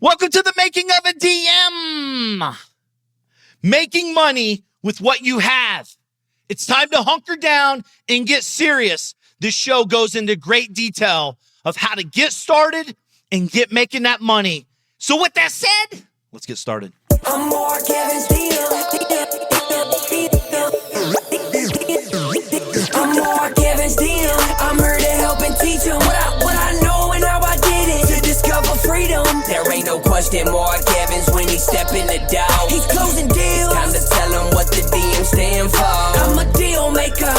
Welcome to the Making of a DM. Making money with what you have. It's time to hunker down and get serious. This show goes into great detail of how to get started and get making that money. So with that said, let's get started. I'm Mark Evans, I'm Mark Evans, I'm here to help and teach them what I know and how I did it to discover freedom. There ain't no question, Mark Evans, when he step in the door, he's closing deals. It's time to tell him what the DM stand for. I'm a deal maker,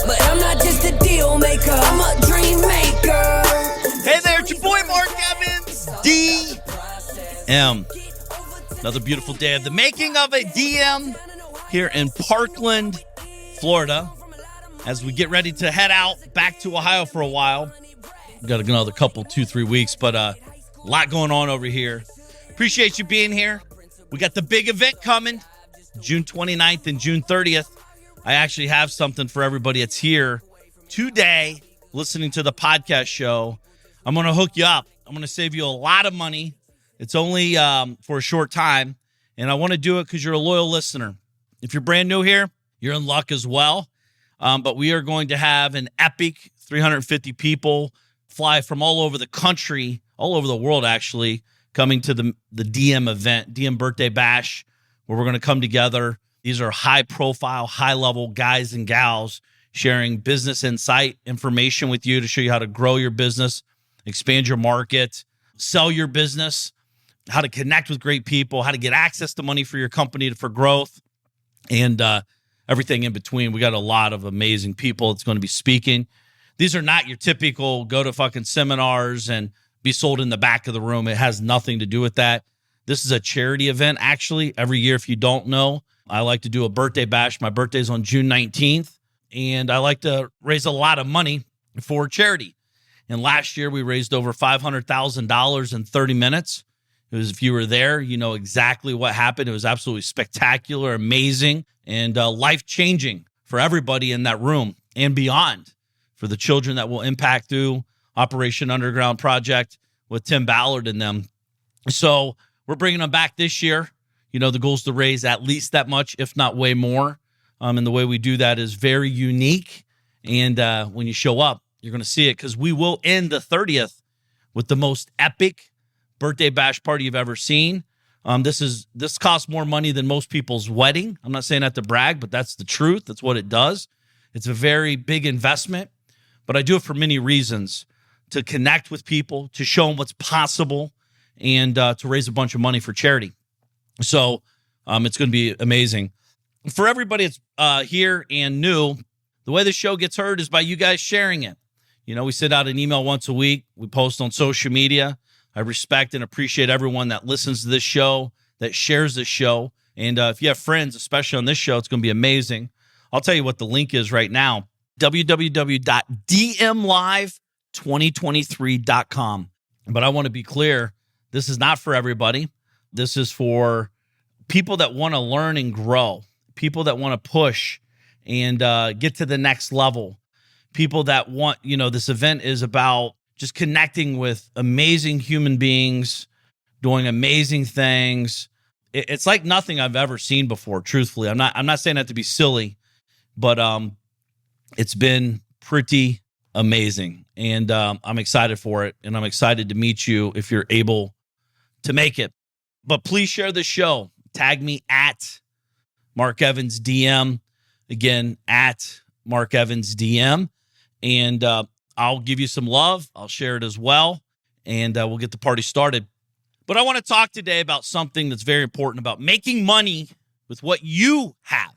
but I'm not just a deal maker, I'm a dream maker. Hey there, it's your boy Mark Evans, DM. Another beautiful day of the Making of a DM here in Parkland, Florida, as we get ready to head out back to Ohio for a while. We've got another couple, 2-3 weeks, but a lot going on over here. Appreciate you being here. We got the big event coming, June 29th and June 30th. I actually have something for everybody that's here today listening to the podcast show. I'm going to hook you up. I'm going to save you a lot of money. It's only for a short time, and I want to do it because you're a loyal listener. If you're brand new here, you're in luck as well. But we are going to have an epic 350 people fly from all over the country, all over the world, actually, coming to the DM event, DM Birthday Bash, where we're going to come together. These are high-profile, high-level guys and gals sharing business insight information with you to show you how to grow your business, expand your market, sell your business, how to connect with great people, how to get access to money for your company for growth, and everything in between. We got a lot of amazing people that's going to be speaking. These are not your typical go to fucking seminars and be sold in the back of the room. It has nothing to do with that. This is a charity event, actually. Every year, if you don't know, I like to do a birthday bash. My birthday's on June 19th, and I like to raise a lot of money for charity. And last year, we raised over $500,000 in 30 minutes. It was, if you were there, you know exactly what happened. It was absolutely spectacular, amazing, and life-changing for everybody in that room and beyond, for the children that will impact through Operation Underground Project with Tim Ballard and them. So we're bringing them back this year. You know, the goal is to raise at least that much, if not way more. And the way we do that is very unique. And when you show up, you're going to see it, because we will end the 30th with the most epic birthday bash party you've ever seen. This costs more money than most people's wedding. I'm not saying that to brag, but that's the truth. That's what it does. It's a very big investment, but I do it for many reasons: to connect with people, to show them what's possible, and to raise a bunch of money for charity. So it's going to be amazing. For everybody that's here and new, the way the show gets heard is by you guys sharing it. You know, we send out an email once a week. We post on social media. I respect and appreciate everyone that listens to this show, that shares this show. And if you have friends, especially on this show, it's going to be amazing. I'll tell you what the link is right now: www.dmlive2023.com. But I want to be clear, this is not for everybody. This is for people that want to learn and grow, people that want to push and get to the next level, people that want, you know, this event is about just connecting with amazing human beings, doing amazing things. It's like nothing I've ever seen before, truthfully. I'm not saying that to be silly, but it's been pretty amazing. And I'm excited for it, and I'm excited to meet you if you're able to make it. But please share the show. Tag me at Mark Evans DM. Again, at Mark Evans DM. And I'll give you some love. I'll share it as well, and we'll get the party started. But I want to talk today about something that's very important about making money with what you have.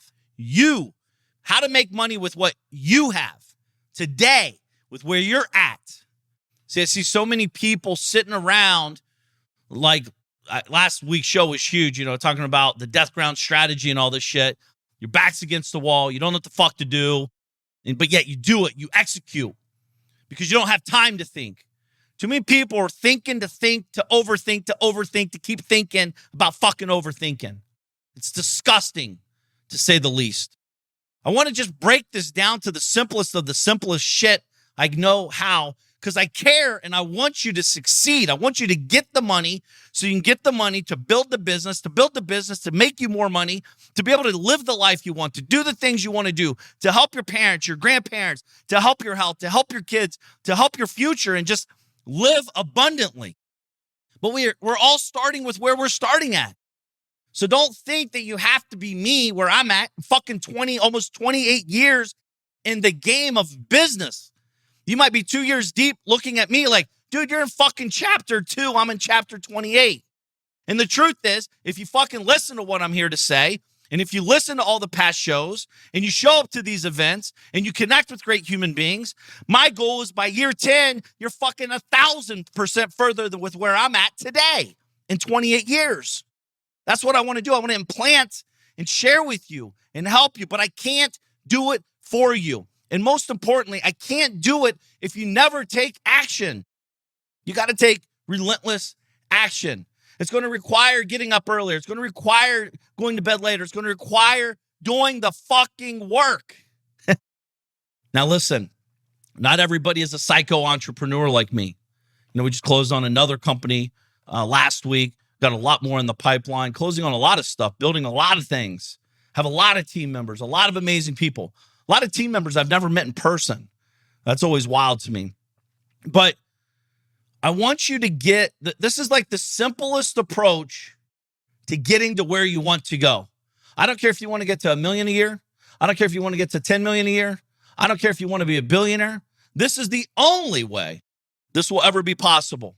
How to make money with what you have today, with where you're at. See, I see so many people sitting around, like last week's show was huge, you know, talking about the death ground strategy and all this shit. Your back's against the wall. You don't know what the fuck to do, but yet you do it. You execute, because you don't have time to think. Too many people are thinking to think, to overthink, to keep thinking about fucking overthinking. It's disgusting, to say the least. I want to just break this down to the simplest of the simplest shit I know how because I care and I want you to succeed. I want you to get the money so you can get the money to build the business, to make you more money, to be able to live the life you want, to do the things you want to do, to help your parents, your grandparents, to help your health, to help your kids, to help your future, and just live abundantly. But we're all starting with where we're starting at. So don't think that you have to be me where I'm at, fucking almost 28 years in the game of business. You might be 2 years deep looking at me like, dude, you're in fucking chapter 2. I'm in chapter 28. And the truth is, if you fucking listen to what I'm here to say, and if you listen to all the past shows, and you show up to these events, and you connect with great human beings, my goal is by year 10, you're fucking 1,000% further than with where I'm at today in 28 years. That's what I want to do. I want to implant and share with you and help you, but I can't do it for you. And most importantly, I can't do it if you never take action. You got to take relentless action. It's going to require getting up earlier. It's going to require going to bed later. It's going to require doing the fucking work. Now, listen, not everybody is a psycho entrepreneur like me. We just closed on another company last week. Got a lot more in the pipeline, closing on a lot of stuff, building a lot of things, have a lot of team members, a lot of amazing people. A lot of team members I've never met in person. That's always wild to me. But I want you to this is like the simplest approach to getting to where you want to go. I don't care if you want to get to $1 million a year. I don't care if you want to get to 10 million a year. I don't care if you want to be a billionaire. This is the only way this will ever be possible.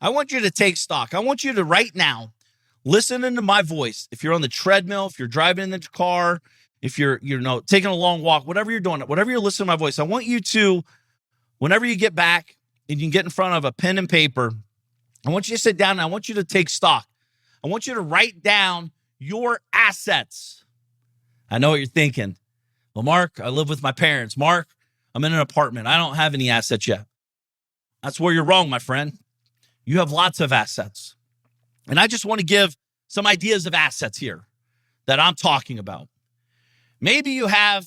I want you to take stock. I want you to right now listen into my voice. If you're on the treadmill, if you're driving in the car, if you're taking a long walk, whatever you're doing, whatever you're listening to my voice, I want you to, whenever you get back and you can get in front of a pen and paper, I want you to sit down and I want you to take stock. I want you to write down your assets. I know what you're thinking. Well, Mark, I live with my parents. Mark, I'm in an apartment. I don't have any assets yet. That's where you're wrong, my friend. You have lots of assets. And I just want to give some ideas of assets here that I'm talking about. Maybe you have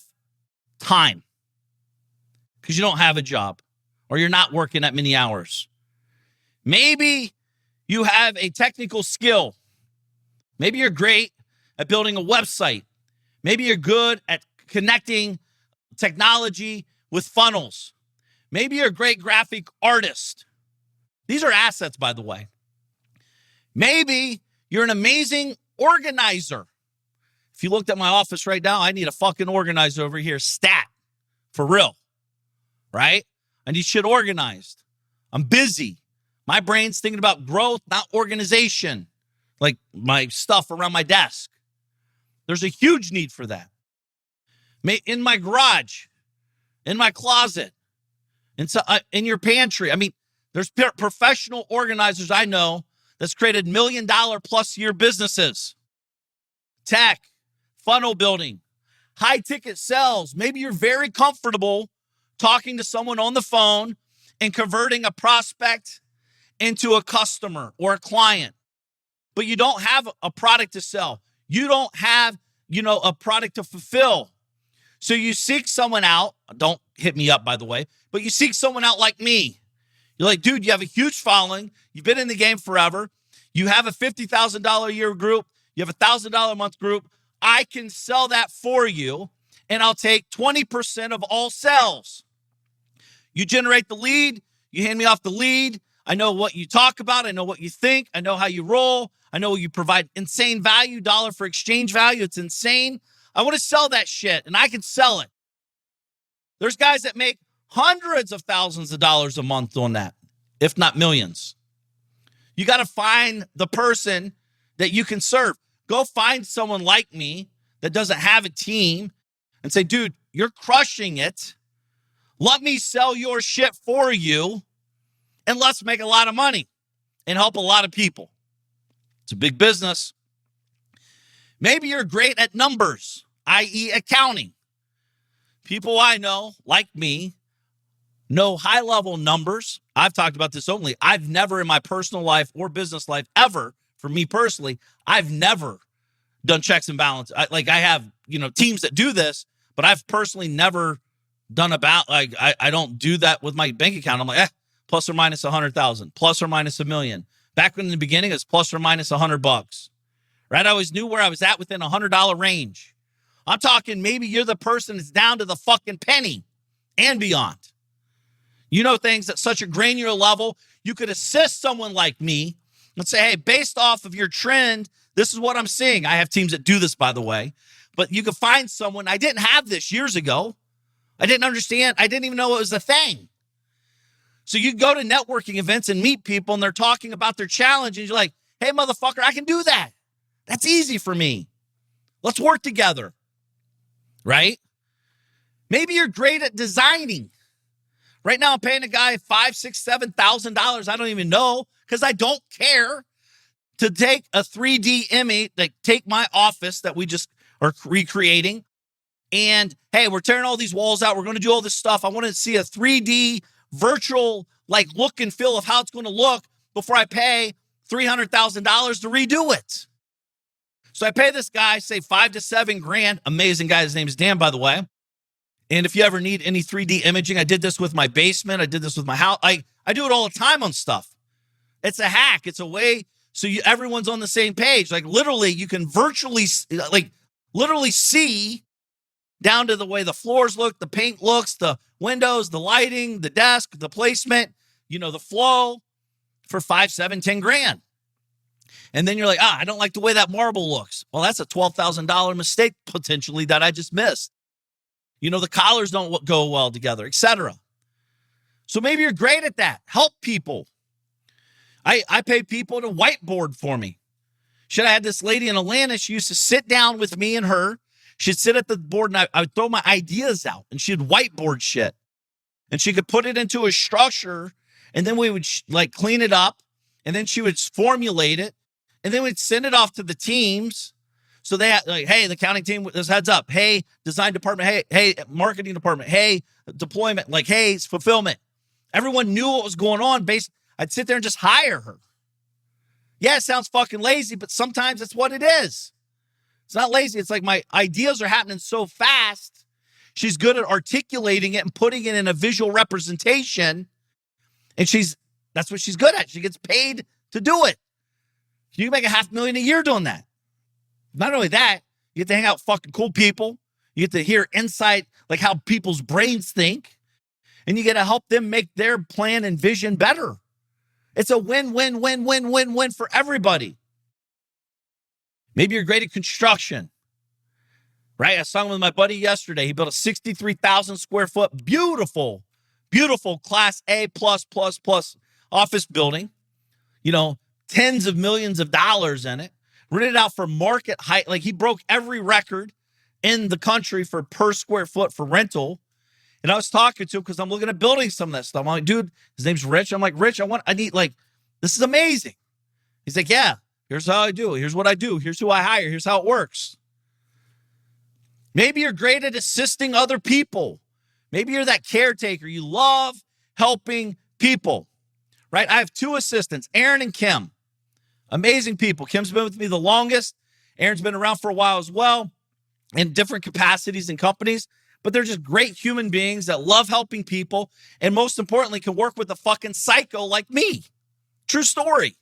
time because you don't have a job or you're not working that many hours. Maybe you have a technical skill. Maybe you're great at building a website. Maybe you're good at connecting technology with funnels. Maybe you're a great graphic artist. These are assets, by the way. Maybe you're an amazing organizer. If you looked at my office right now, I need a fucking organizer over here. Stat. For real. Right? I need shit organized. I'm busy. My brain's thinking about growth, not organization. Like my stuff around my desk. There's a huge need for that. In my garage, in my closet, in your pantry. I mean, there's professional organizers I know that's created $1 million plus year businesses. Tech, funnel building, high ticket sales. Maybe you're very comfortable talking to someone on the phone and converting a prospect into a customer or a client, but you don't have a product to sell. You don't have, a product to fulfill. So you seek someone out. Don't hit me up, by the way, but you seek someone out like me. You're like, dude, you have a huge following. You've been in the game forever. You have a $50,000 a year group. You have a $1,000 a month group. I can sell that for you, and I'll take 20% of all sales. You generate the lead. You hand me off the lead. I know what you talk about. I know what you think. I know how you roll. I know you provide insane value, dollar for exchange value. It's insane. I want to sell that shit, and I can sell it. There's guys that make hundreds of thousands of dollars a month on that, if not millions. You got to find the person that you can serve. Go find someone like me that doesn't have a team and say, dude, you're crushing it. Let me sell your shit for you, and let's make a lot of money and help a lot of people. It's a big business. Maybe you're great at numbers, i.e. accounting. People I know, like me, know high-level numbers. I've talked about this openly. I've never in my personal life or business life ever, for me personally, I've never done checks and balances. I have, teams that do this, but I've personally never done about, like, I don't do that with my bank account. I'm like, plus or minus 100,000, plus or minus $1 million. Back in the beginning, it's plus or minus $100, right? I always knew where I was at within $100 range. I'm talking maybe you're the person that's down to the fucking penny and beyond. You know things at such a granular level, you could assist someone like me and say, hey, based off of your trend, this is what I'm seeing. I have teams that do this, by the way, but you could find someone. I didn't have this years ago. I didn't understand. I didn't even know it was a thing. So you go to networking events and meet people and they're talking about their challenge and you're like, hey, motherfucker, I can do that. That's easy for me. Let's work together, right? Maybe you're great at designing. Right now I'm paying a guy $5,000, $6,000, $7,000. I don't even know because I don't care to take a 3D image, like take my office that we just are recreating. And hey, we're tearing all these walls out. We're going to do all this stuff. I want to see a 3D virtual like look and feel of how it's going to look before I pay $300,000 to redo it. So I pay this guy, say $5,000 to $7,000. Amazing guy. His name is Dan, by the way. And if you ever need any 3D imaging, I did this with my basement. I did this with my house. I do it all the time on stuff. It's a hack. It's a way so everyone's on the same page. Like literally, you can virtually, like literally see down to the way the floors look, the paint looks, the windows, the lighting, the desk, the placement, the flow for $5,000, $7,000, $10,000. And then you're like, I don't like the way that marble looks. Well, that's a $12,000 mistake potentially that I just missed. The collars don't go well together, etc. So maybe you're great at that. Help people. I pay people to whiteboard for me. I had this lady in Atlanta. She used to sit down with me and her. She'd sit at the board and I would throw my ideas out and she'd whiteboard shit. And she could put it into a structure and then we would clean it up and then she would formulate it and then we'd send it off to the teams. So they had hey, the accounting team, this heads up. Hey, design department. Hey, marketing department. Hey, deployment. Hey, fulfillment. Everyone knew what was going on. I'd sit there and just hire her. Yeah, it sounds fucking lazy, but sometimes that's what it is. It's not lazy. It's like my ideas are happening so fast. She's good at articulating it and putting it in a visual representation. And that's what she's good at. She gets paid to do it. You can make $500,000 a year doing that. Not only that, you get to hang out with fucking cool people. You get to hear insight, like how people's brains think. And you get to help them make their plan and vision better. It's a win-win-win-win-win-win for everybody. Maybe you're great at construction, right? I was talking with my buddy yesterday. He built a 63,000 square foot, beautiful class A plus office building, tens of millions of dollars in it, rented out for market height. Like he broke every record in the country for per square foot for rental. And I was talking to him because I'm looking at building some of that stuff. I'm like, dude, his name's Rich. I'm like, Rich, this is amazing. He's like, yeah, here's how I do it. Here's what I do. Here's who I hire. Here's how it works. Maybe you're great at assisting other people. Maybe you're that caretaker. You love helping people, right? I have 2 assistants, Aaron and Kim. Amazing people. Kim's been with me the longest. Aaron's been around for a while as well in different capacities and companies. But they're just great human beings that love helping people. And most importantly, can work with a fucking psycho like me. True story.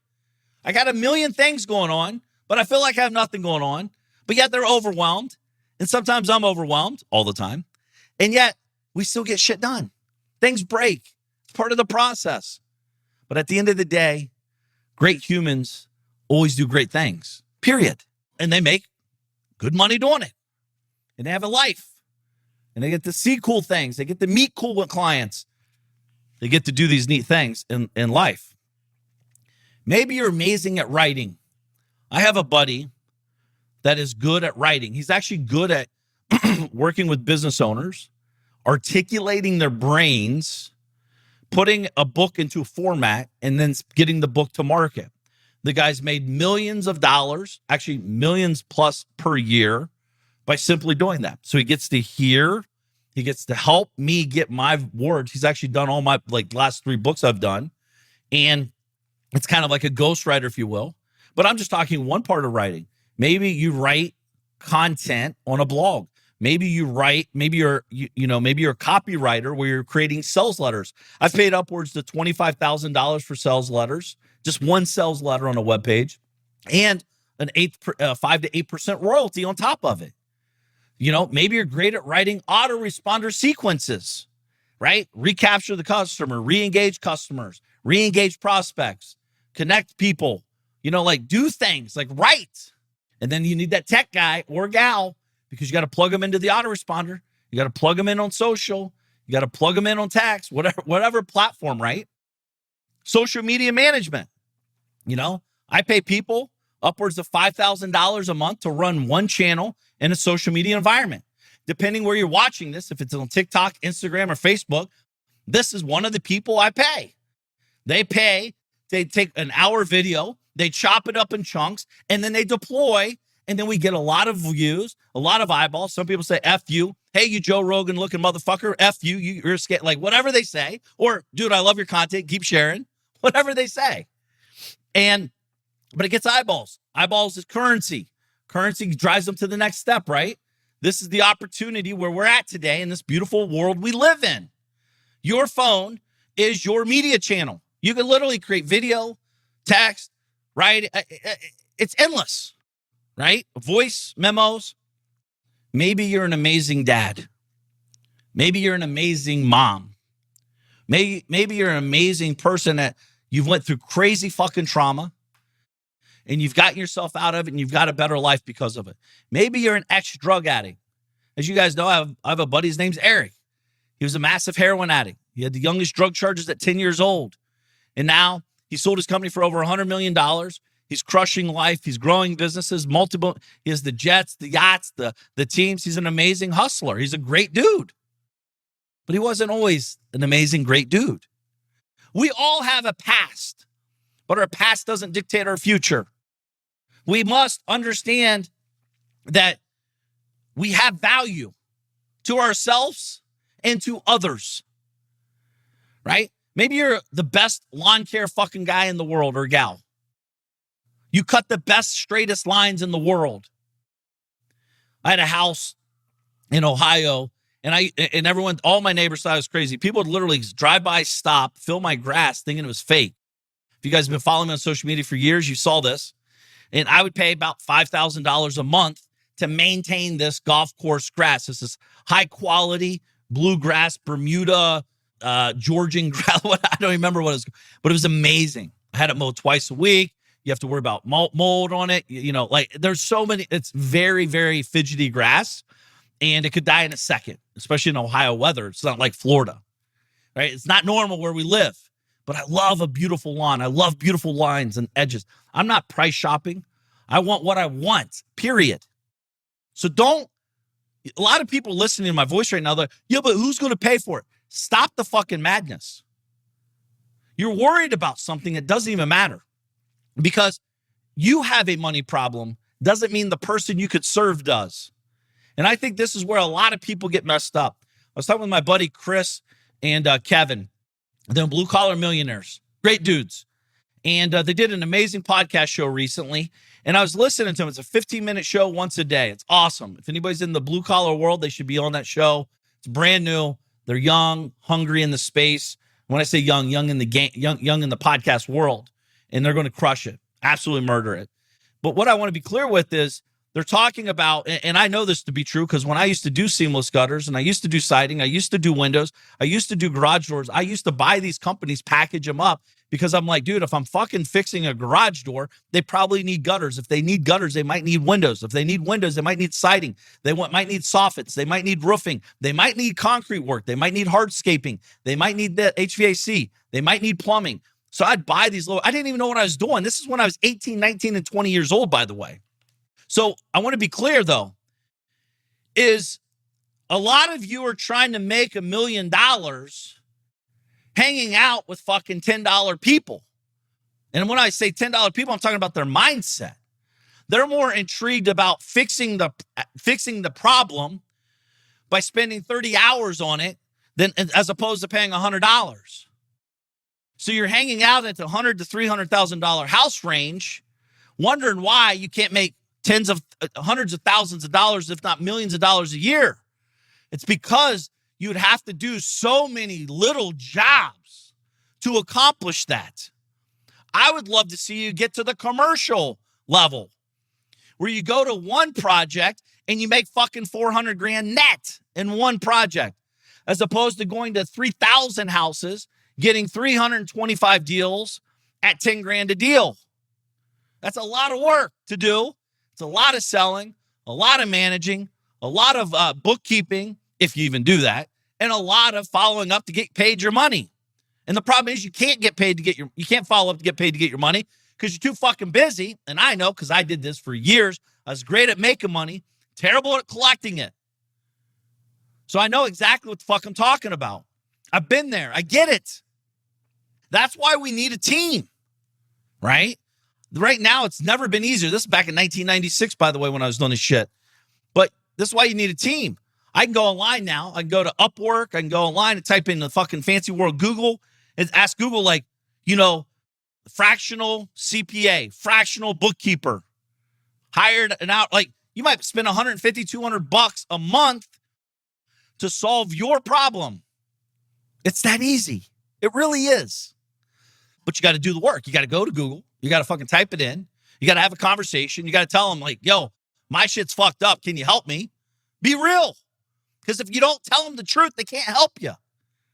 I got a million things going on, but I feel like I have nothing going on. But yet they're overwhelmed. And sometimes I'm overwhelmed all the time. And yet we still get shit done. Things break. It's part of the process. But at the end of the day, great humans always do great things, period. And they make good money doing it. And they have a life. And they get to see cool things. They get to meet cool clients. They get to do these neat things in life. Maybe you're amazing at writing. I have a buddy that is good at writing. He's actually good at working with business owners, articulating their brains, putting a book into a format, and then getting the book to market. The guy's made millions of dollars, actually millions plus per year, by simply doing that. So he gets to hear, he gets to help me get my words. He's actually done all my last 3 books I've done. And it's kind of like a ghostwriter, if you will. But I'm just talking one part of writing. Maybe you write content on a blog. Maybe you write, maybe you're maybe you're a copywriter where you're creating sales letters. I've paid upwards to $25,000 for sales letters, just one sales letter on a web page, and an 5 to 8% royalty on top of it. Maybe you're great at writing autoresponder sequences, right? Recapture the customer, re-engage customers, re-engage prospects, connect people, do things like write. And then you need that tech guy or gal, because you got to plug them into the autoresponder. You got to plug them in on social. You got to plug them in on text, whatever platform, right? Social media management. I pay people upwards of $5,000 a month to run one channel in a social media environment. Depending where you're watching this, if it's on TikTok, Instagram, or Facebook, this is one of the people I pay. They take an hour video, they chop it up in chunks, and then they deploy. And then we get a lot of views, a lot of eyeballs. Some people say, F you. Hey, you Joe Rogan looking motherfucker. F you. You're scared. Like whatever they say. Or, dude, I love your content. Keep sharing. Whatever they say. But it gets eyeballs. Eyeballs is currency. Currency drives them to the next step, right? This is the opportunity where we're at today in this beautiful world we live in. Your phone is your media channel. You can literally create video, text, right? It's endless. Right? Voice memos. Maybe you're an amazing dad. Maybe you're an amazing mom. Maybe you're an amazing person that you've went through crazy fucking trauma and you've gotten yourself out of it and you've got a better life because of it. Maybe you're an ex-drug addict. As you guys know, I have a buddy, his name's Eric. He was a massive heroin addict. He had the youngest drug charges at 10 years old. And now he sold his company for over $100 million. He's crushing life. He's growing businesses, multiple. He has the jets, the yachts, the teams. He's an amazing hustler. He's a great dude. But he wasn't always an amazing, great dude. We all have a past, but our past doesn't dictate our future. We must understand that we have value to ourselves and to others, right? Maybe you're the best lawn care fucking guy in the world or gal. You cut the best, straightest lines in the world. I had a house in Ohio, and everyone, all my neighbors thought it was crazy. People would literally drive by, stop, fill my grass, thinking it was fake. If you guys have been following me on social media for years, you saw this. And I would pay about $5,000 a month to maintain this golf course grass. This is high quality bluegrass, Bermuda, Georgian grass. I don't remember what it was, but it was amazing. I had it mowed twice a week. You have to worry about mold on it. There's so many. It's very, very fidgety grass, and it could die in a second, especially in Ohio weather. It's not like Florida, right? It's not normal where we live, but I love a beautiful lawn. I love beautiful lines and edges. I'm not price shopping. I want what I want, period. So a lot of people listening to my voice right now, they're like, yeah, but who's going to pay for it? Stop the fucking madness. You're worried about something that doesn't even matter. Because you have a money problem doesn't mean the person you could serve does. And I think this is where a lot of people get messed up. I was talking with my buddy Chris and Kevin. They're Blue Collar Millionaires. Great dudes. And they did an amazing podcast show recently. And I was listening to them. It's a 15-minute show once a day. It's awesome. If anybody's in the blue collar world, they should be on that show. It's brand new. They're young, hungry in the space. When I say young in the game, young in the podcast world. And they're going to crush it, absolutely murder it. But what I want to be clear with is they're talking about, and I know this to be true because when I used to do seamless gutters and I used to do siding, I used to do windows, I used to do garage doors, I used to buy these companies, package them up because I'm like, dude, if I'm fucking fixing a garage door, they probably need gutters. If they need gutters, they might need windows. If they need windows, they might need siding. They might need soffits. They might need roofing. They might need concrete work. They might need hardscaping. They might need the HVAC. They might need plumbing. So I'd buy these I didn't even know what I was doing. This is when I was 18, 19, and 20 years old, by the way. So I want to be clear, though, is a lot of you are trying to make $1 million hanging out with fucking $10 people. And when I say $10 people, I'm talking about their mindset. They're more intrigued about fixing the problem by spending 30 hours on it than as opposed to paying $100. So you're hanging out at the $100,000 to $300,000 house range, wondering why you can't make hundreds of thousands of dollars, if not millions of dollars a year. It's because you'd have to do so many little jobs to accomplish that. I would love to see you get to the commercial level where you go to one project and you make fucking 400 grand net in one project, as opposed to going to 3,000 houses, getting 325 deals at 10 grand a deal. That's a lot of work to do. It's a lot of selling, a lot of managing, a lot of bookkeeping, if you even do that, and a lot of following up to get paid your money. And the problem is you can't follow up to get paid to get your money because you're too fucking busy. And I know, because I did this for years. I was great at making money, terrible at collecting it. So I know exactly what the fuck I'm talking about. I've been there. I get it. That's why we need a team, right? Right now, it's never been easier. This is back in 1996, by the way, when I was doing this shit. But this is why you need a team. I can go online now. I can go to Upwork. I can go online and type in the fucking fancy word Google and ask Google, like, fractional CPA, fractional bookkeeper, hired an out. Like, you might spend $150, $200 a month to solve your problem. It's that easy. It really is. But you got to do the work. You got to go to Google. You got to fucking type it in. You got to have a conversation. You got to tell them, like, yo, my shit's fucked up. Can you help me? Be real. Because if you don't tell them the truth, they can't help you,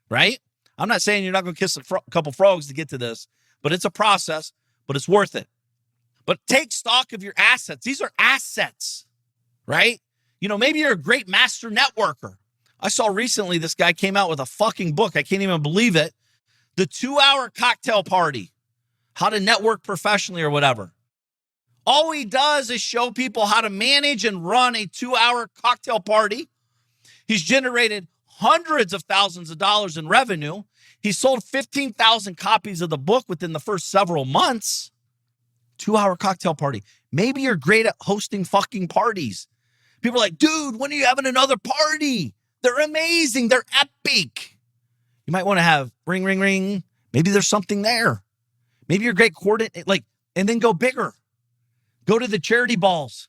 right? I'm not saying you're not going to kiss a couple frogs to get to this, but it's a process, but it's worth it. But take stock of your assets. These are assets, right? Maybe you're a great master networker. I saw recently this guy came out with a fucking book. I can't even believe it. The 2-Hour Cocktail Party, how to network professionally or whatever. All he does is show people how to manage and run a 2-hour cocktail party. He's generated hundreds of thousands of dollars in revenue. He sold 15,000 copies of the book within the first several months. 2-hour cocktail party. Maybe you're great at hosting fucking parties. People are like, dude, when are you having another party? They're amazing. They're epic. You might want to have ring, ring, ring. Maybe there's something there. Maybe you're great coordinate, and then go bigger. Go to the charity balls.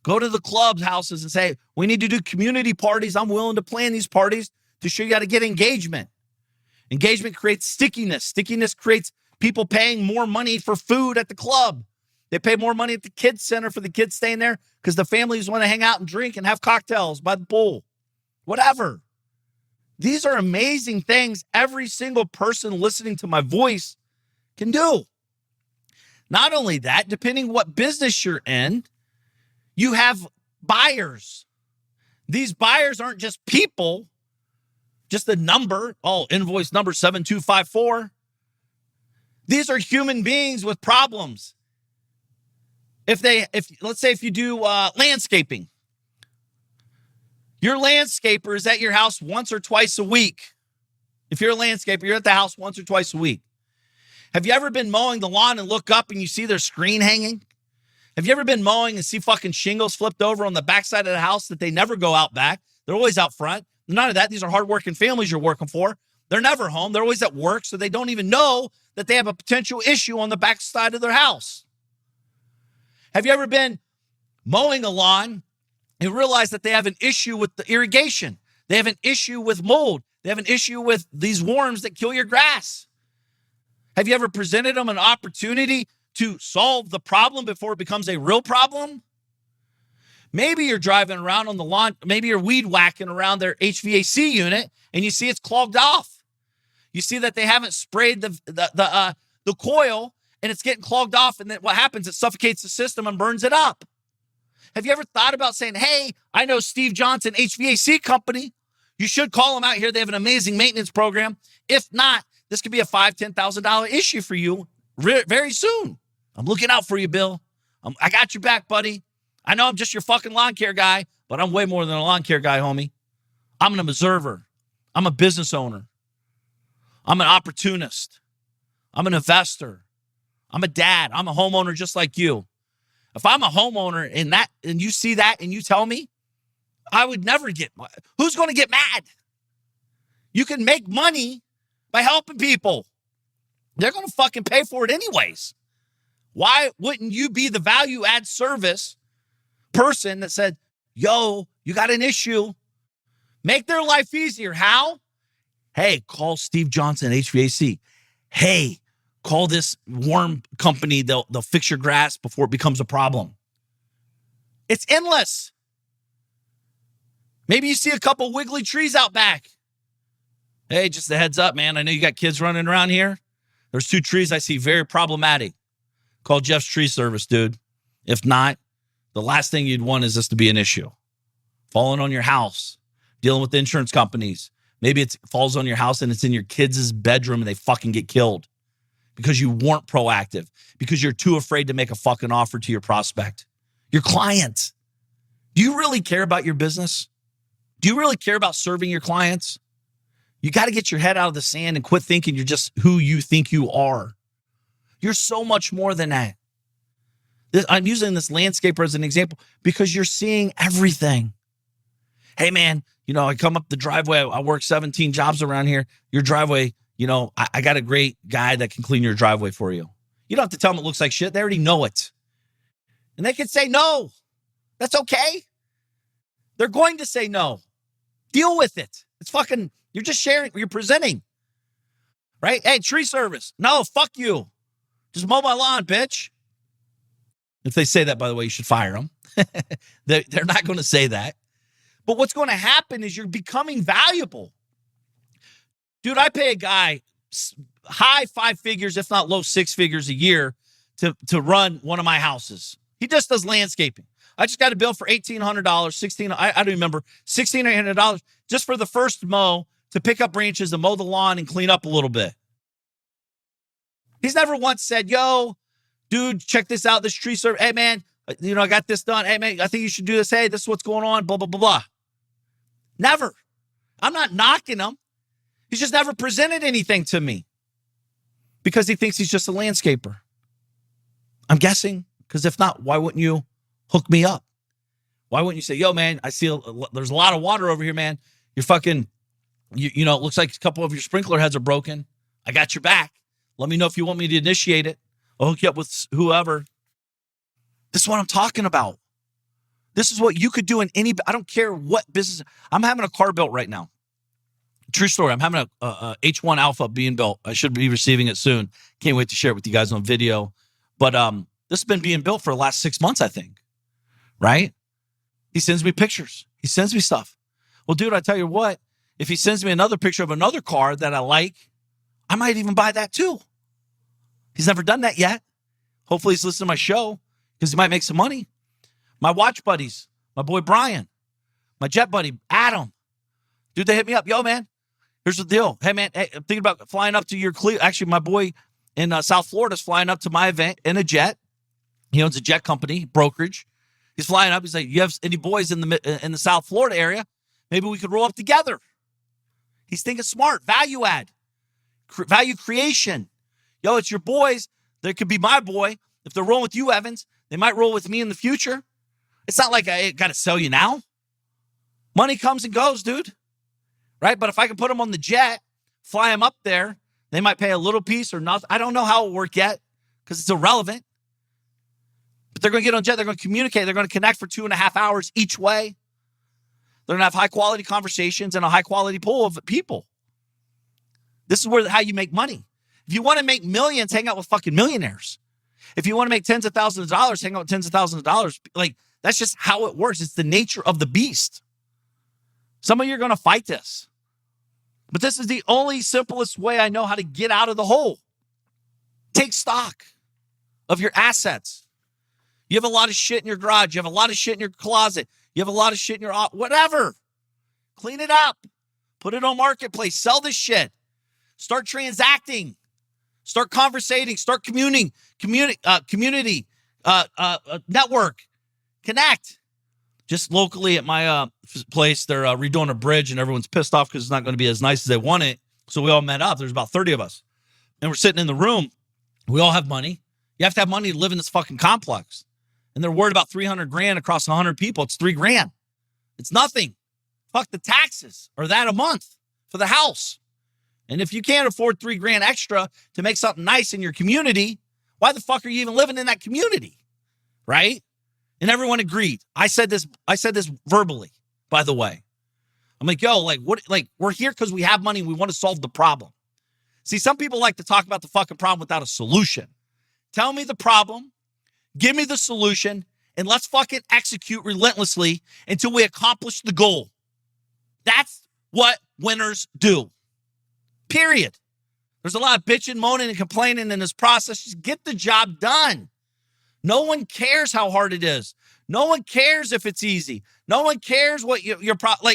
Go to the clubs, houses, and say, we need to do community parties. I'm willing to plan these parties to show you how to get engagement. Engagement creates stickiness. Stickiness creates people paying more money for food at the club. They pay more money at the kids center for the kids staying there because the families want to hang out and drink and have cocktails by the pool. Whatever. These are amazing things every single person listening to my voice can do. Not only that, depending what business you're in, you have buyers. These buyers aren't just people, just a number. Oh, invoice number 7254. These are human beings with problems. Let's say if you do landscaping, your landscaper is at your house once or twice a week. If you're a landscaper, you're at the house once or twice a week. Have you ever been mowing the lawn and look up and you see their screen hanging? Have you ever been mowing and see fucking shingles flipped over on the backside of the house that they never go out back? They're always out front. None of that. These are hardworking families you're working for. They're never home. They're always at work, so they don't even know that they have a potential issue on the backside of their house. Have you ever been mowing a lawn and realize that they have an issue with the irrigation? They have an issue with mold. They have an issue with these worms that kill your grass. Have you ever presented them an opportunity to solve the problem before it becomes a real problem? Maybe you're driving around on the lawn. Maybe you're weed whacking around their HVAC unit and you see it's clogged off. You see that they haven't sprayed the coil and it's getting clogged off. And then what happens? It suffocates the system and burns it up. Have you ever thought about saying, hey, I know Steve Johnson HVAC company. You should call them out here. They have an amazing maintenance program. If not, this could be a $5,000, $10,000 issue for you very soon. I'm looking out for you, Bill. I got your back, buddy. I know I'm just your fucking lawn care guy, but I'm way more than a lawn care guy, homie. I'm an observer. I'm a business owner. I'm an opportunist. I'm an investor. I'm a dad. I'm a homeowner just like you. If I'm a homeowner and you see that and you tell me, I would never who's going to get mad? You can make money by helping people. They're going to fucking pay for it anyways. Why wouldn't you be the value add service person that said, yo, you got an issue. Make their life easier. How? Hey, call Steve Johnson HVAC. Hey, call this warm company. They'll fix your grass before it becomes a problem. It's endless. Maybe you see a couple wiggly trees out back. Hey, just a heads up, man. I know you got kids running around here. There's 2 trees I see very problematic. Call Jeff's Tree Service, dude. If not, the last thing you'd want is this to be an issue. Falling on your house, dealing with insurance companies. Maybe it falls on your house and it's in your kids' bedroom and they fucking get killed because you weren't proactive, because you're too afraid to make a fucking offer to your prospect, your client. Do you really care about your business? Do you really care about serving your clients? You got to get your head out of the sand and quit thinking you're just who you think you are. You're so much more than that. I'm using this landscaper as an example because you're seeing everything. Hey, man, I come up the driveway. I work 17 jobs around here. Your driveway, I got a great guy that can clean your driveway for you. You don't have to tell them it looks like shit. They already know it. And they can say no. That's okay. They're going to say no. Deal with it. It's fucking, you're just sharing, you're presenting. Right? Hey, tree service. No, fuck you. Just mow my lawn, bitch. If they say that, by the way, you should fire them. They're not going to say that. But what's going to happen is you're becoming valuable. Dude, I pay a guy high 5 figures, if not low 6 figures a year to run one of my houses. He just does landscaping. I just got a bill for $1,800, I don't remember, $1,600 just for the first mow to pick up branches and mow the lawn and clean up a little bit. He's never once said, yo, dude, check this out, this tree service. Hey, man, I got this done. Hey, man, I think you should do this. Hey, this is what's going on, blah, blah, blah, blah. Never. I'm not knocking him. He's just never presented anything to me because he thinks he's just a landscaper. I'm guessing, because if not, why wouldn't you hook me up? Why wouldn't you say, yo, man, I see there's a lot of water over here, man. You're fucking, it looks like a couple of your sprinkler heads are broken. I got your back. Let me know if you want me to initiate it. I'll hook you up with whoever. This is what I'm talking about. This is what you could do in I don't care what business. I'm having a car built right now. True story. I'm having a H1 Alpha being built. I should be receiving it soon. Can't wait to share it with you guys on video. But this has been being built for the last 6 months, I think. Right? He sends me pictures. He sends me stuff. Well, dude, I tell you what, if he sends me another picture of another car that I like, I might even buy that too. He's never done that yet. Hopefully he's listening to my show because he might make some money. My watch buddies, my boy Brian, my jet buddy Adam. Dude, they hit me up. Yo, man, here's the deal. Hey, man, I'm thinking about flying up to your Actually, my boy in South Florida is flying up to my event in a jet. He owns a jet company, brokerage. He's flying up. He's like, you have any boys in the South Florida area? Maybe we could roll up together. He's thinking smart, value add, value creation. Yo, it's your boys. They could be my boy. If they're rolling with you, Evans, they might roll with me in the future. It's not like I got to sell you now. Money comes and goes, dude. Right? But if I can put them on the jet, fly them up there, they might pay a little piece or nothing. I don't know how it will work yet because it's irrelevant. But they're going to get on jet. They're going to communicate. They're going to connect for 2.5 hours each way. They're going to have high-quality conversations and a high-quality pool of people. This is how you make money. If you want to make millions, hang out with fucking millionaires. If you want to make tens of thousands of dollars, hang out with tens of thousands of dollars. Like, that's just how it works. It's the nature of the beast. Some of you are going to fight this. But this is the only simplest way I know how to get out of the hole. Take stock of your assets. You have a lot of shit in your garage. You have a lot of shit in your closet. You have a lot of shit in your whatever. Clean it up. Put it on Marketplace. Sell this shit. Start transacting. Start conversating. Start community, network, connect. Just locally at my place, they're redoing a bridge, and everyone's pissed off because it's not going to be as nice as they want it. So we all met up. There's about 30 of us, and we're sitting in the room. We all have money. You have to have money to live in this fucking complex, and they're worried about $300,000 across 100 people. It's $3,000. It's nothing. Fuck the taxes or that a month for the house. And if you can't afford $3,000 extra to make something nice in your community, why the fuck are you even living in that community? Right? And everyone agreed. I said this verbally, by the way. I'm like, yo, like, what? Like, we're here because we have money and we want to solve the problem. See, some people like to talk about the fucking problem without a solution. Tell me the problem, give me the solution, and let's fucking execute relentlessly until we accomplish the goal. That's what winners do. Period. There's a lot of bitching, moaning, and complaining in this process. Just get the job done. No one cares how hard it is. No one cares if it's easy. No one cares what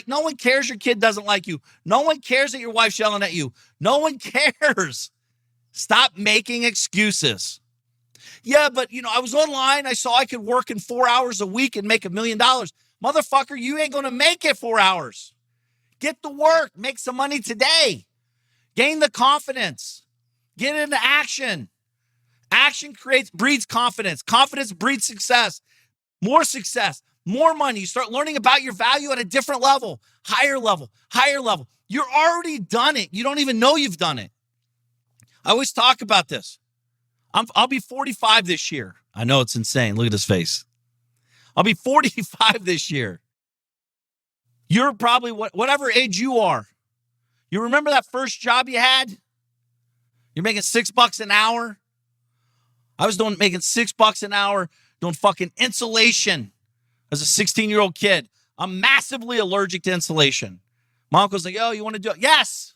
no one cares your kid doesn't like you. No one cares that your wife's yelling at you. No one cares. Stop making excuses. Yeah, but I was online. I saw I could work in 4 hours a week and make $1 million. Motherfucker, you ain't going to make it 4 hours. Get to work. Make some money today. Gain the confidence. Get into action. Action breeds confidence. Confidence breeds success. More success, more money. You start learning about your value at a different level, higher level, higher level. You're already done it. You don't even know you've done it. I always talk about this. I'll be 45 this year. I know it's insane. Look at his face. I'll be 45 this year. You're probably whatever age you are. You remember that first job you had? You're making $6 an hour. I was making $6 an hour doing fucking insulation as a 16-year-old kid. I'm massively allergic to insulation. My uncle's like, yo, you want to do it? Yes.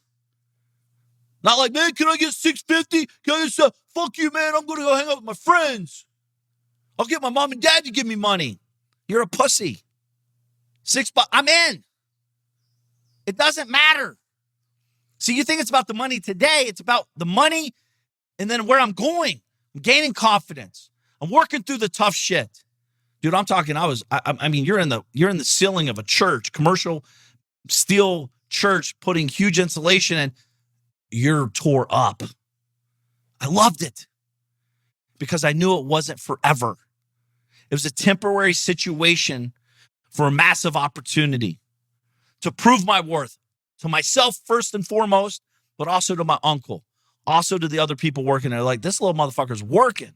Not like, man, can I get $650? Can I get fuck you, man. I'm going to go hang out with my friends. I'll get my mom and dad to give me money. You're a pussy. $6, I'm in. It doesn't matter. See, you think it's about the money today. It's about the money and then where I'm going. I'm gaining confidence. I'm working through the tough shit. Dude, I'm talking, I mean, you're in the ceiling of a church, commercial steel church, putting huge insulation in. You're tore up. I loved it because I knew it wasn't forever. It was a temporary situation for a massive opportunity to prove my worth to myself first and foremost, but also to my uncle, also to the other people working there. Like, this little motherfucker's working.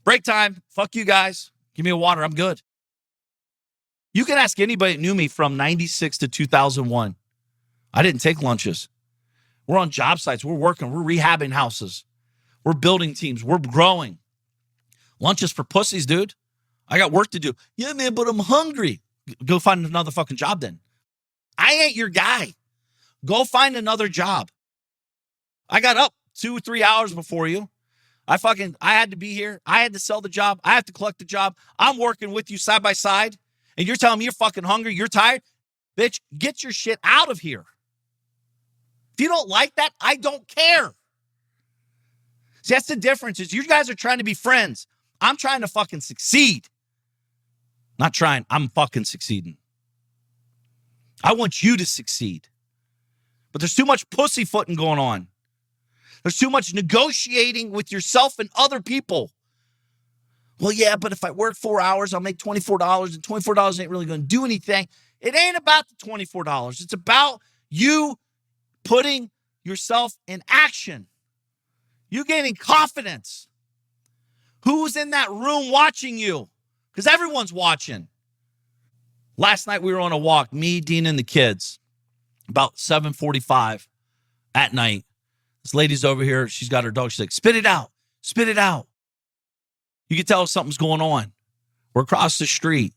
Break time. Fuck you guys. Give me a water. I'm good. You can ask anybody that knew me from 96 to 2001. I didn't take lunches. We're on job sites. We're working. We're rehabbing houses. We're building teams. We're growing. Lunches for pussies, dude. I got work to do. Yeah, man, but I'm hungry. Go find another fucking job then. I ain't your guy. Go find another job. I got up 2 or 3 hours before you. I had to be here. I had to sell the job. I have to collect the job. I'm working with you side by side. And you're telling me you're fucking hungry. You're tired. Bitch, get your shit out of here. If you don't like that, I don't care. See, that's the difference is you guys are trying to be friends. I'm trying to fucking succeed. Not trying. I'm fucking succeeding. I want you to succeed. But there's too much pussyfooting going on. There's too much negotiating with yourself and other people. Well, yeah, but if I work 4 hours, I'll make $24, and $24 ain't really going to do anything. It ain't about the $24. It's about you putting yourself in action. You gaining confidence. Who's in that room watching you? Because everyone's watching. Last night we were on a walk, me, Dean, and the kids, about 7:45 at night. This lady's over here. She's got her dog. She's like, spit it out. Spit it out. You can tell something's going on. We're across the street.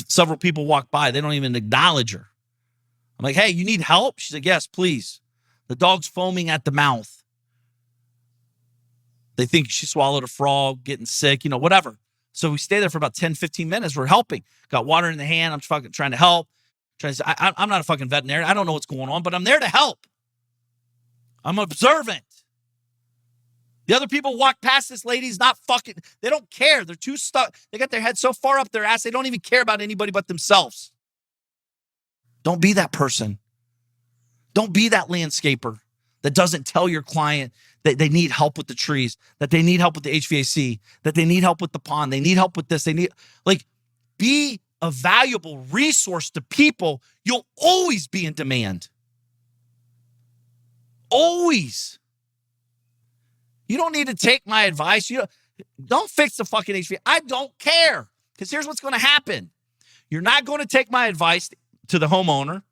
Several people walk by. They don't even acknowledge her. I'm like, hey, you need help? She's like, yes, please. The dog's foaming at the mouth. They think she swallowed a frog, getting sick, whatever. So we stay there for about 10, 15 minutes. We're helping. Got water in the hand. I'm fucking trying to help. I'm not a fucking veterinarian. I don't know what's going on, but I'm there to help. I'm observant. The other people walk past this lady's not fucking, they don't care. They're too stuck. They got their head so far up their ass, they don't even care about anybody but themselves. Don't be that person. Don't be that landscaper that doesn't tell your client that they need help with the trees, that they need help with the HVAC, that they need help with the pond, they need help with this, be a valuable resource to people. You'll always be in demand. Always. You don't need to take my advice. Don't fix the fucking HVAC. I don't care. Because here's what's going to happen. You're not going to take my advice to the homeowner.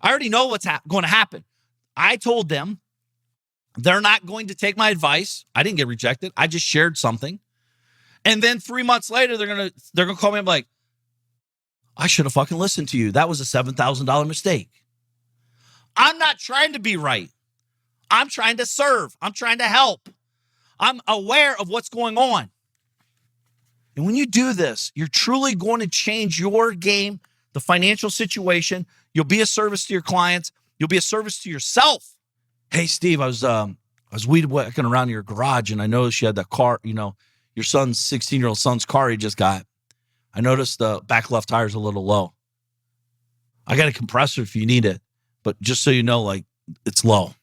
I already know what's going to happen. I told them they're not going to take my advice. I didn't get rejected. I just shared something. And then 3 months later, they're gonna call me and be like, I should have fucking listened to you. That was a $7,000 mistake. I'm not trying to be right. I'm trying to serve. I'm trying to help. I'm aware of what's going on. And when you do this, you're truly going to change your game, the financial situation. You'll be a service to your clients. You'll be a service to yourself. Hey, Steve, I was weed whacking around your garage, and I noticed you had that car, your son's 16-year-old son's car he just got. I noticed the back left tire's a little low. I got a compressor if you need it, but just so you know, like, it's low.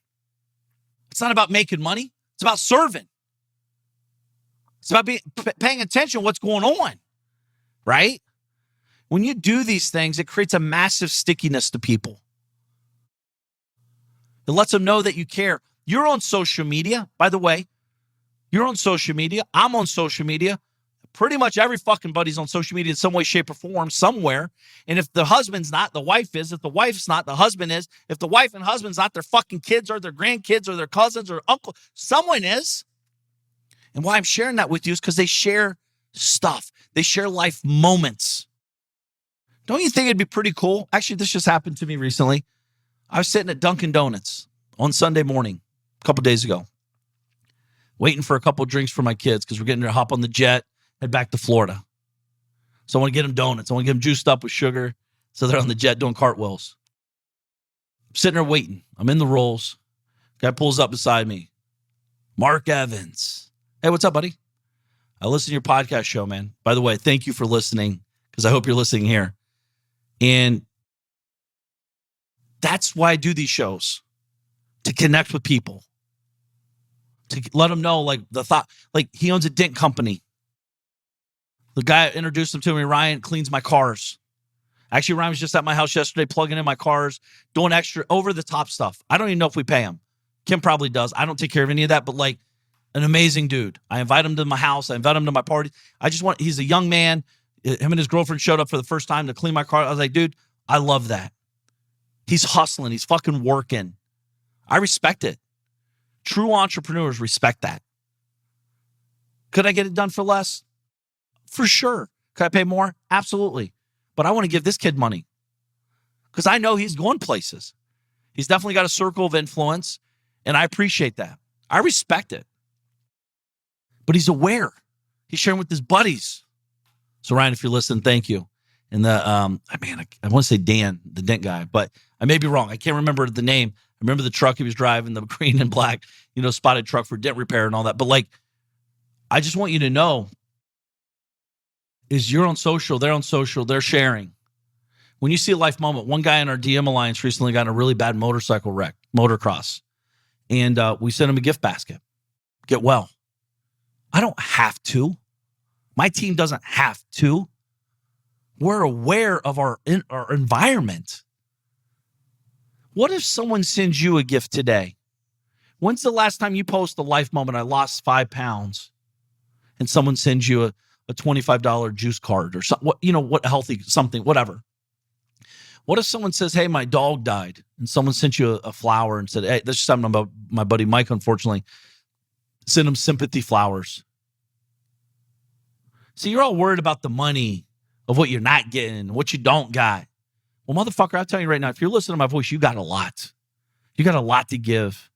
It's not about making money. It's about serving. It's about paying attention to what's going on, right? When you do these things, it creates a massive stickiness to people. It lets them know that you care. You're on social media, by the way. You're on social media. I'm on social media. Pretty much every fucking buddy's on social media in some way, shape, or form, somewhere. And if the husband's not, the wife is. If the wife's not, the husband is. If the wife and husband's not, their fucking kids or their grandkids or their cousins or uncle, someone is. And why I'm sharing that with you is because they share stuff. They share life moments. Don't you think it'd be pretty cool? Actually, this just happened to me recently. I was sitting at Dunkin' Donuts on Sunday morning a couple days ago, waiting for a couple of drinks for my kids because we're getting to hop on the jet, head back to Florida. So I want to get them donuts. I want to get them juiced up with sugar so they're on the jet doing cartwheels. I'm sitting there waiting. I'm in the rolls. Guy pulls up beside me. Mark Evans. Hey, what's up, buddy? I listen to your podcast show, man. By the way, thank you for listening because I hope you're listening here. And that's why I do these shows, to connect with people, to let them know, like, the thought, like, he owns a dent company. The guy introduced him to me, Ryan, cleans my cars. Actually, Ryan was just at my house yesterday, plugging in my cars, doing extra over-the-top stuff. I don't even know if we pay him. Kim probably does. I don't take care of any of that, but, like, an amazing dude. I invite him to my house. I invite him to my party. He's a young man. Him and his girlfriend showed up for the first time to clean my car. I was like, dude, I love that. He's hustling. He's fucking working. I respect it. True entrepreneurs respect that. Could I get it done for less? For sure. Could I pay more? Absolutely. But I want to give this kid money because I know he's going places. He's definitely got a circle of influence, and I appreciate that. I respect it. But he's aware. He's sharing with his buddies. So, Ryan, if you're listening, thank you. And I want to say Dan, the dent guy, but I may be wrong. I can't remember the name. I remember the truck he was driving, the green and black, spotted truck for dent repair and all that. But, like, I just want you to know is you're on social, they're on social, they're sharing. When you see a life moment, one guy in our DM Alliance recently got in a really bad motorcycle wreck, motocross. And we sent him a gift basket. Get well. I don't have to. My team doesn't have to. We're aware of our environment. What if someone sends you a gift today? When's the last time you post a life moment? I lost 5 pounds, and someone sends you a $25 juice card or something. What healthy something, whatever. What if someone says, "Hey, my dog died," and someone sent you a flower and said, "Hey, this is something about my buddy Mike." Unfortunately, send him sympathy flowers. See, you're all worried about the money of what you're not getting, what you don't got. Well, motherfucker, I'll tell you right now, if you're listening to my voice, you got a lot. You got a lot to give.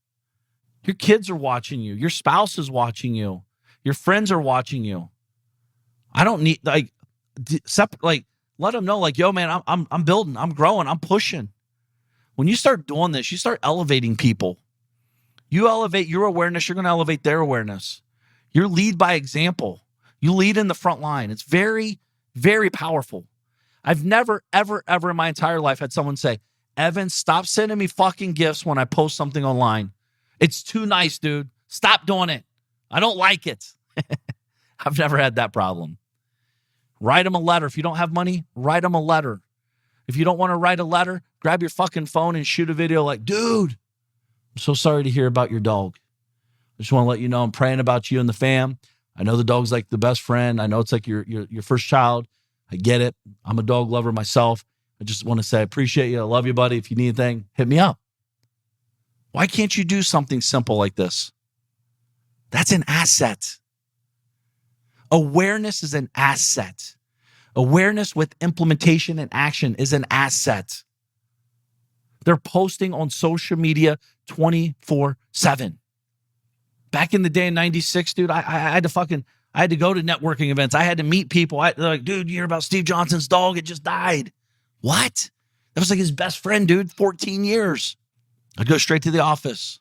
Your kids are watching you. Your spouse is watching you. Your friends are watching you. I don't need, let them know, like, yo, man, I'm building, I'm growing, I'm pushing. When you start doing this, you start elevating people. You elevate your awareness, you're going to elevate their awareness. You lead by example. You lead in the front line. It's very, very powerful. I've never, ever, ever in my entire life had someone say, "Evan, stop sending me fucking gifts when I post something online. It's too nice, dude. Stop doing it. I don't like it." I've never had that problem. Write them a letter. If you don't have money, write them a letter. If you don't want to write a letter, grab your fucking phone and shoot a video like, "Dude, I'm so sorry to hear about your dog. I just want to let you know I'm praying about you and the fam. I know the dog's like the best friend. I know it's like your first child. I get it. I'm a dog lover myself. I just want to say I appreciate you. I love you, buddy. If you need anything, hit me up. Why can't you do something simple like this? That's an asset. Awareness is an asset. Awareness with implementation and action is an asset. They're posting on social media 24/7. Back in the day in 96, dude, I had to go to networking events. I had to meet people. They're like, dude, you hear about Steve Johnson's dog? It just died. What? That was like his best friend, dude, 14 years. I'd go straight to the office.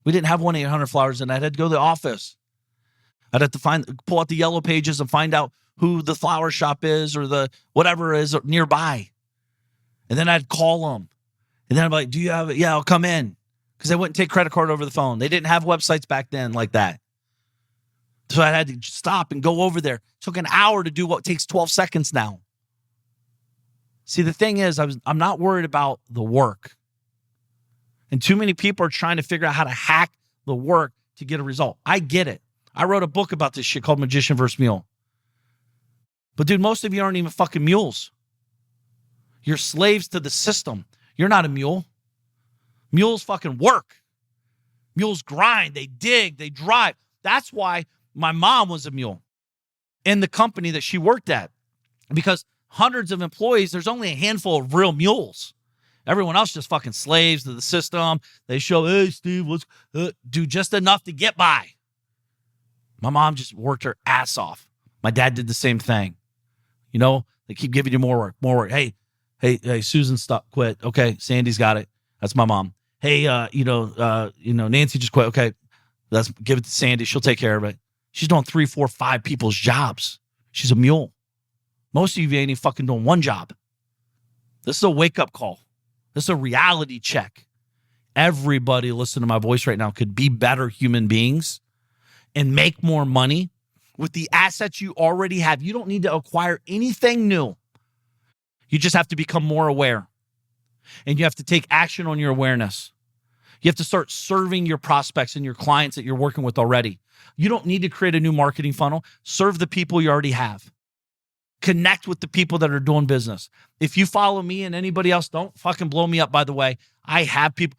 We didn't have 1-800-Flowers, and I had to go to the office. I'd have to pull out the yellow pages and find out who the flower shop is or the whatever is nearby. And then I'd call them. And then I'd be like, do you have it? Yeah, I'll come in. Because they wouldn't take credit card over the phone. They didn't have websites back then like that. So I had to stop and go over there. It took an hour to do what takes 12 seconds now. See, the thing is, I'm not worried about the work. And too many people are trying to figure out how to hack the work to get a result. I get it. I wrote a book about this shit called Magician vs. Mule. But dude, most of you aren't even fucking mules. You're slaves to the system. You're not a mule. Mules fucking work. Mules grind. They dig. They drive. That's why my mom was a mule in the company that she worked at. Because hundreds of employees, there's only a handful of real mules. Everyone else just fucking slaves to the system. They show, hey, Steve, do just enough to get by. My mom just worked her ass off. My dad did the same thing. You know, they keep giving you more work. Hey, Susan, stop, quit. Okay, Sandy's got it. That's my mom. Hey, Nancy just quit. Okay, let's give it to Sandy. She'll take care of it. She's doing 3, 4, 5 people's jobs. She's a mule. Most of you ain't even fucking doing one job. This is a wake-up call. This is a reality check. Everybody listening to my voice right now could be better human beings and make more money with the assets you already have. You don't need to acquire anything new. You just have to become more aware. And you have to take action on your awareness. You have to start serving your prospects and your clients that you're working with already. You don't need to create a new marketing funnel. Serve the people you already have. Connect with the people that are doing business. If you follow me and anybody else, don't fucking blow me up, by the way. I have people.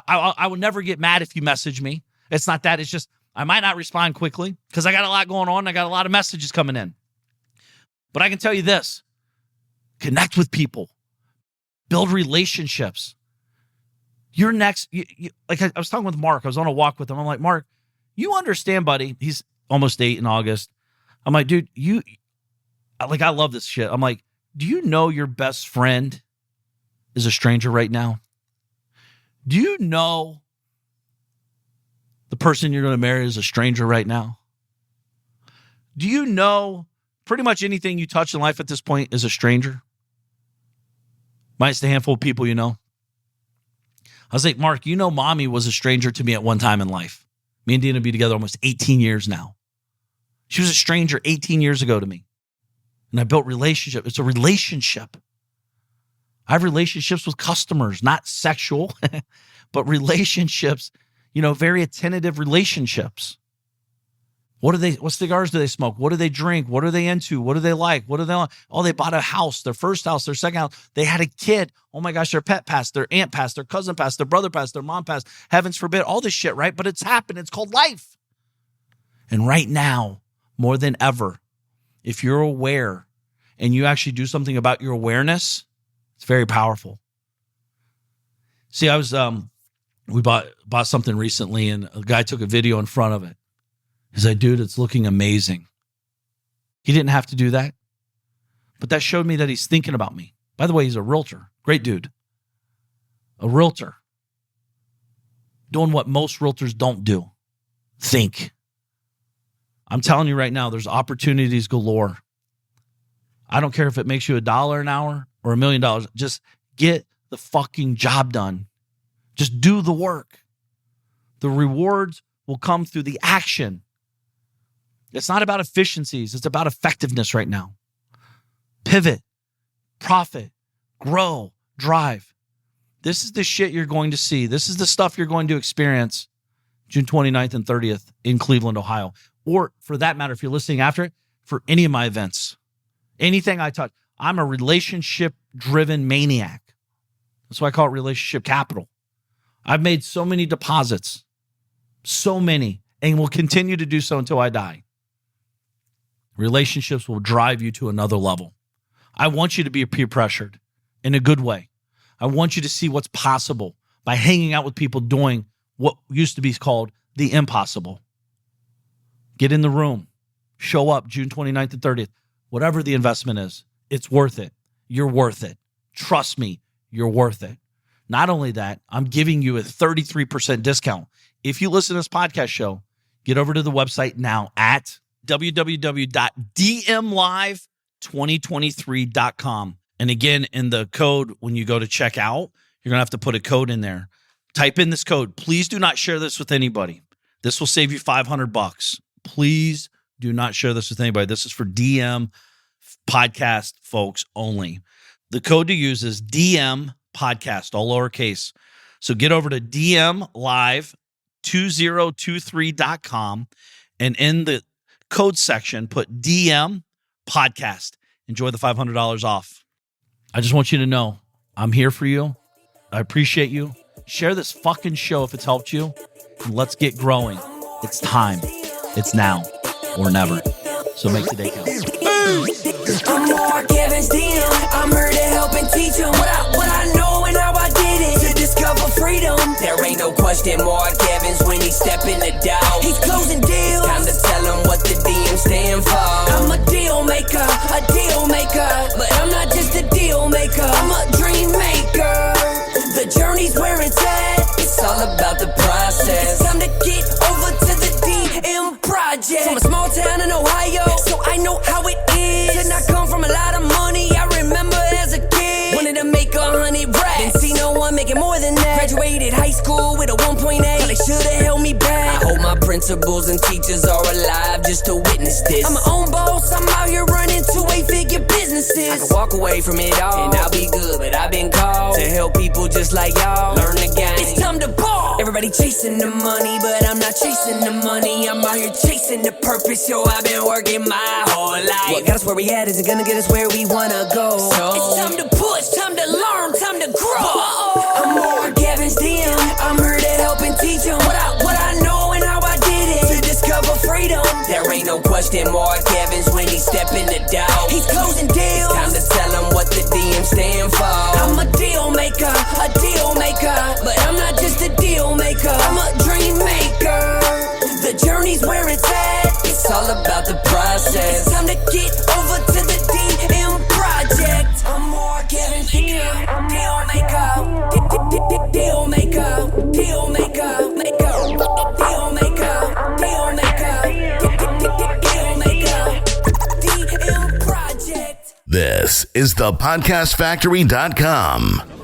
I will never get mad if you message me. It's not that. It's just I might not respond quickly because I got a lot going on. I got a lot of messages coming in. But I can tell you this. Connect with people. Build relationships. You're next. Like I was talking with Mark. I was on a walk with him. I'm like, Mark, you understand, buddy. He's almost 8 in August. I'm like, dude, I love this shit. I'm like, do you know your best friend is a stranger right now? Do you know the person you're going to marry is a stranger right now? Do you know pretty much anything you touch in life at this point is a stranger? Minus the handful of people you know. I was like, Mark, you know mommy was a stranger to me at one time in life. Me and Dina be together almost 18 years now. She was a stranger 18 years ago to me. And I built relationship. It's a relationship. I have relationships with customers, not sexual, but relationships, very attentive relationships. What cigars do they smoke? What do they drink? What are they into? What do they like? What do they want? Oh, they bought a house, their first house, their second house. They had a kid. Oh my gosh, their pet passed, their aunt passed, their cousin passed, their brother passed, their mom passed. Heavens forbid, all this shit, right? But it's happened. It's called life. And right now, more than ever, if you're aware and you actually do something about your awareness, it's very powerful. See, we bought something recently and a guy took a video in front of it. He's like, dude, it's looking amazing. He didn't have to do that, but that showed me that he's thinking about me. By the way, he's a realtor. Great dude. A realtor. Doing what most realtors don't do. Think. I'm telling you right now, there's opportunities galore. I don't care if it makes you $1 an hour or $1 million. Just get the fucking job done. Just do the work. The rewards will come through the action. It's not about efficiencies. It's about effectiveness right now. Pivot, profit, grow, drive. This is the shit you're going to see. This is the stuff you're going to experience June 29th and 30th in Cleveland, Ohio. or for that matter, if you're listening after it, for any of my events. Anything I touch. I'm a relationship-driven maniac. That's why I call it relationship capital. I've made so many deposits, so many, and will continue to do so until I die. Relationships will drive you to another level. I want you to be peer pressured in a good way. I want you to see what's possible by hanging out with people doing what used to be called the impossible. Get in the room. Show up June 29th and 30th. Whatever the investment is, it's worth it. You're worth it. Trust me, you're worth it. Not only that, I'm giving you a 33% discount. If you listen to this podcast show, get over to the website now at www.dmlive2023.com. And again, in the code, when you go to check out, you're going to have to put a code in there. Type in this code. Please do not share this with anybody. This will save you $500. Please do not share this with anybody. This is for DM podcast folks only. The code to use is DM podcast, all lowercase. So get over to dmlive2023.com and in the code section, put DM podcast. Enjoy the $500 off. I just want you to know I'm here for you. I appreciate you. Share this fucking show if it's helped you. And let's get growing. It's time. It's now or never. So make today count. I'm Mark Evans, DM. I'm here to help and teach them what I know and how I did it to discover freedom. There ain't no question Mark Evans when he step in the door. He's closing deals. Time to tell him what the DM stand for. I'm a deal maker, but I'm not just a deal maker. I'm a dream maker. The journey's where it's at. It's all about the process. It's time to get over to the DM project. From a small town in Ohio, so I know how it is. Did not come from a lot of money. I remember as a kid, wanted to make 100 racks. Didn't see no one making more than that. Graduated high school with a 1.8. They should've held me back. I hope my principals and teachers are alive just to witness this. I'm my own boss. I'm out here running 2-8-figure businesses. I can walk away from it all and I'll be good, but I've been called to help people just like y'all learn the game. It's time to ball. Everybody chasing the money, but I'm not chasing the money. I'm out here chasing the purpose. Yo, I've been working my whole life. What got us where we at isn't gonna get us where we wanna go. So it's time to push, time to learn, time to grow. I'm Mark Evans, DM. I'm here to help and teach them what I know and how I did it to discover freedom. There ain't no question Mark Evans when he step in the door. He's closing deals. Time to tell him what the DM stand for. I'm a deal maker, but I'm not just a deal maker. I'm a dream maker. The journey's where it's at. It's all about the process. It's time to get over to the DM project. I'm Mark Evans, DM. Deal maker. Deal maker. Deal maker. Deal maker. Deal maker. Deal maker. DM project. This is thepodcastfactory.com.